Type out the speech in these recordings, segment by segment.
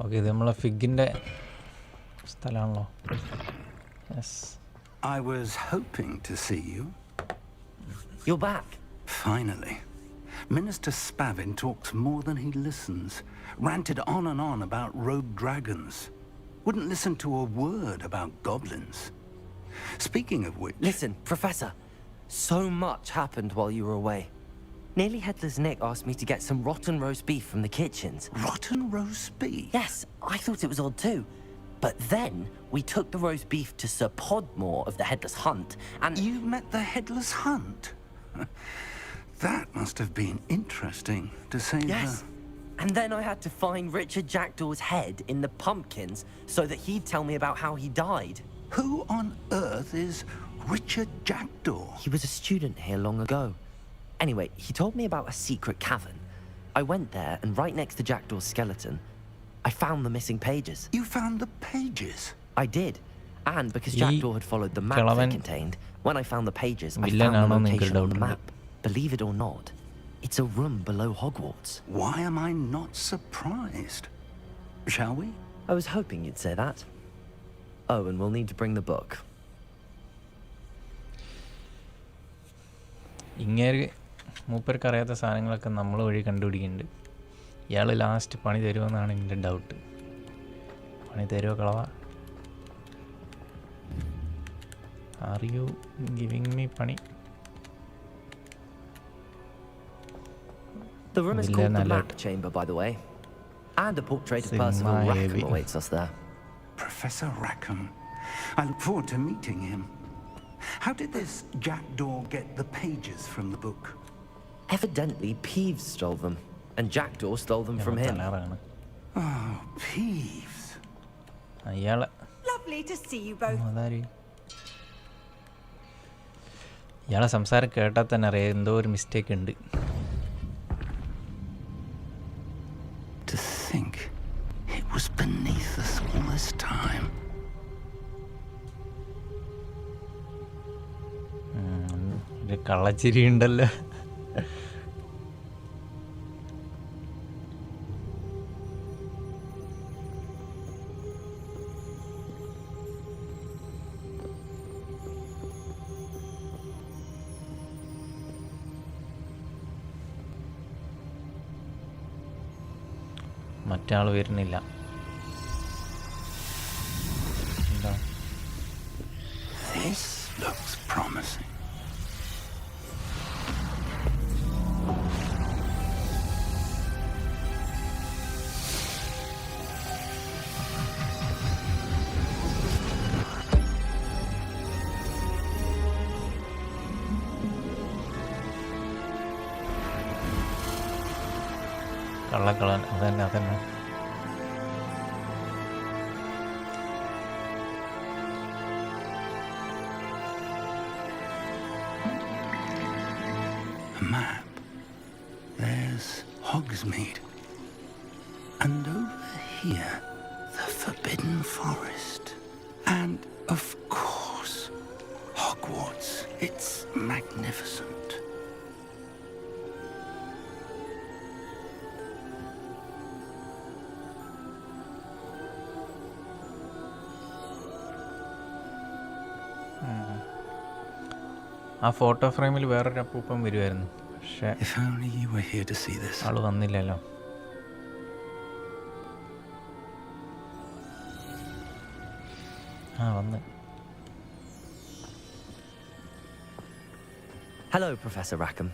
Okay, ഇത് നമ്മളെ ഫിഗിൻ്റെ സ്ഥലമാണല്ലോ. Yes. I was hoping to see you. You're back. Finally. Minister Spavin talks more than he listens. Ranted on and on about rogue dragons. Wouldn't listen to a word about goblins. Speaking of which... Listen, Professor. So much happened while you were away. Nearly Headless Nick asked me to get some rotten roast beef from the kitchens. Rotten roast beef? Yes, I thought it was odd too. But then we took the roast beef to Sir Podmore of the Headless Hunt, and... You met the Headless Hunt? That must have been interesting, to say the... Yes. And then I had to find Richard Jackdaw's head in the pumpkins so that he'd tell me about how he died. Who on earth is Richard Jackdaw? He was a student here long ago. Anyway, he told me about a secret cavern. I went there, and right next to Jackdaw's skeleton, I found the missing pages. You found the pages? I did. And because Jackdaw had followed the map they contained, when I found the pages, I found the location on the map. Believe it or not, it's a room below Hogwarts. Why am I not surprised? Shall we? I was hoping you'd say that. Oh, and we'll need to bring the book. ഇങ്ങനെ മൂപ്പർക്ക് അറിയാത്ത സാധനങ്ങളൊക്കെ നമ്മൾ വഴി കണ്ടുപിടിക്കുന്നുണ്ട്. ഇയാൾ last പണി തരുമെന്നാണ് എൻ്റെ doubt. പണി തരുമോ കളവാ? ആർ യു ഗിവിങ് മീ പണി? The room is called the Map Chamber, by the way. And a portrait of Percival Rackham awaits us there. Professor Rackham. I look forward to meeting him. How did this Jackdaw get the pages from the book? Evidently, Peeves stole them, and Jackdaw stole them from him. Oh, Peeves. Lovely to see you both. ഇയാളെ സംസാരം കേട്ടാൽ തന്നെ അറിയാം എന്തോ ഒരു mistake ഉണ്ട്. To think it was beneath us all this time. ഒരു കള്ളച്ചിരി ഉണ്ടല്ലോ. മറ്റാൾ വരുന്നില്ല. എന്താ? This looks promising. കള്ളക്കളൻ അതന്നെ അതന്നെ. A map. There's Hogsmeade. And over here, the Forbidden Forest. And, of course, Hogwarts. It's magnificent. ആ ഫോട്ടോ ഫ്രെയിമിൽ വേറൊരു അപ്പൂപ്പൻ വരുമായിരുന്നു, പക്ഷേ ആള് വന്നില്ലല്ലോ. ആ വന്ന്. Hello, Professor Rackham.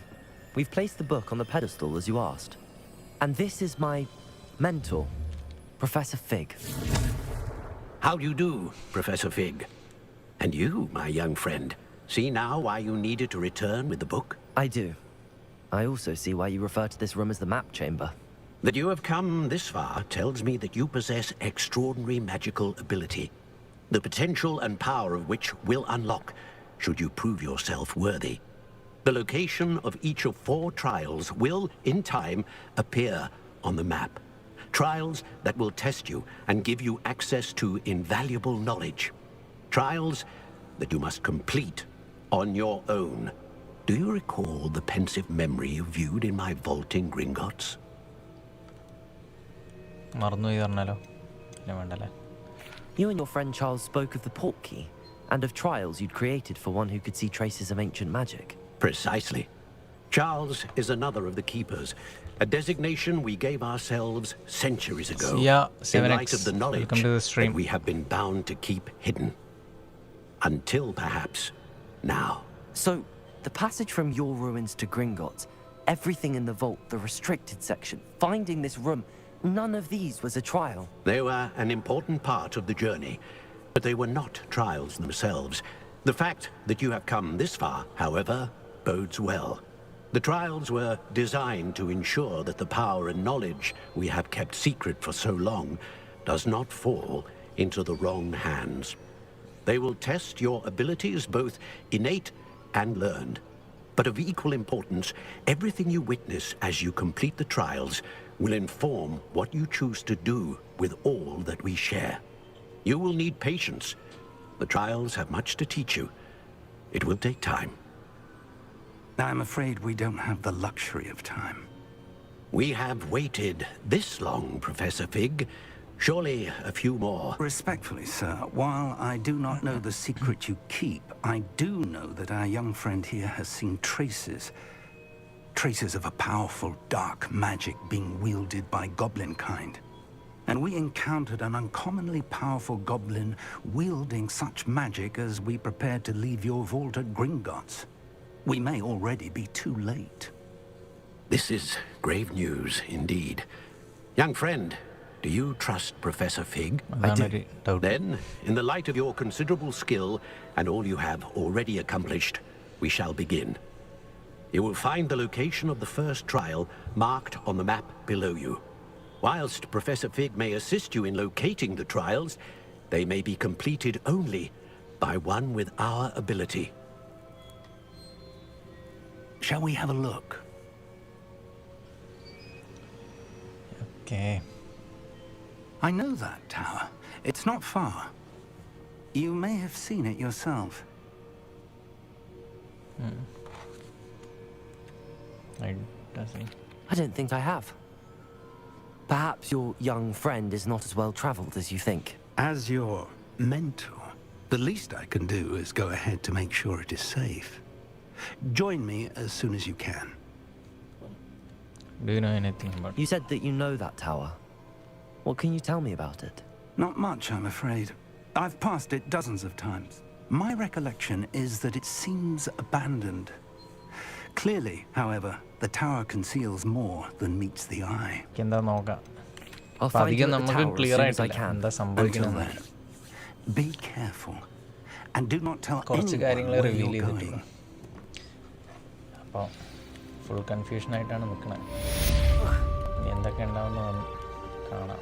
We've placed the book on the pedestal as you asked. And this is my mentor, Professor Fig. How do you do, Professor Fig? And you, my young friend, see now why you needed to return with the book? I do. I also see why you refer to this room as the Map Chamber. That you have come this far tells me that you possess extraordinary magical ability, the potential and power of which will unlock, should you prove yourself worthy. The location of each of 4 trials will, in time, appear on the map. Trials that will test you and give you access to invaluable knowledge. Trials that you must complete on your own. Do you recall the pensive memory you viewed in my vaulting Gringotts? മറന്നു പറഞ്ഞാലോ. You and your friend Charles spoke of the port key and of trials you'd created for one who could see traces of ancient magic. Precisely. Charles is another of the keepers, a designation we gave ourselves centuries ago, in light of the knowledge that we have been bound to keep hidden. Until perhaps now. So, the passage from your ruins to Gringotts, everything in the vault, the restricted section, finding this room, none of these was a trial. They were an important part of the journey, but they were not trials themselves. The fact that you have come this far, however, bodes well. The trials were designed to ensure that the power and knowledge we have kept secret for so long does not fall into the wrong hands. They will test your abilities, both innate and learned. But of equal importance, everything you witness as you complete the trials will inform what you choose to do with all that we share. You will need patience. The trials have much to teach you. It will take time. I'm afraid we don't have the luxury of time. We have waited this long, Professor Fig. Surely a few more. Respectfully, sir, while I do not know the secret you keep, I do know that our young friend here has seen traces of a powerful dark magic being wielded by goblin kind. And we encountered an uncommonly powerful goblin wielding such magic as we prepared to leave your vault at Gringotts. We may already be too late. This is grave news indeed. Young friend, do you trust Professor Fig? I do. Then, in the light of your considerable skill and all you have already accomplished, we shall begin. You will find the location of the first trial marked on the map below you. Whilst Professor Fig may assist you in locating the trials, they may be completed only by one with our ability. Shall we have a look? Okay. I know that tower. It's not far. You may have seen it yourself. I don't think I have. Perhaps your young friend is not as well traveled as you think. As your mentor, the least I can do is go ahead to make sure it is safe. Join me as soon as you can. Do you know anything about it? You said that you know that tower. What can you tell me about it? Not much, I'm afraid. I've passed it dozens of times. My recollection is that it seems abandoned. Clearly, however, the tower conceals more than meets the eye. എന്താ നോക്കാം. I'll find you അധികം at the നമുക്ക് tower as clear soon as I ആയിട്ടില്ല can. എന്താ Until സംഭവിക്കുന്നത്. then, be careful. And do not tell കുറച്ച് anyone കാര്യങ്ങൾ where reveal you're ചെയ്തിട്ടുള്ളൂ. going. അപ്പോൾ ഫുൾ കൺഫ്യൂഷൻ ആയിട്ടാണ് നിൽക്കുന്നത്. ഇനി എന്തൊക്കെ ഉണ്ടാവുമെന്ന് കാണാം.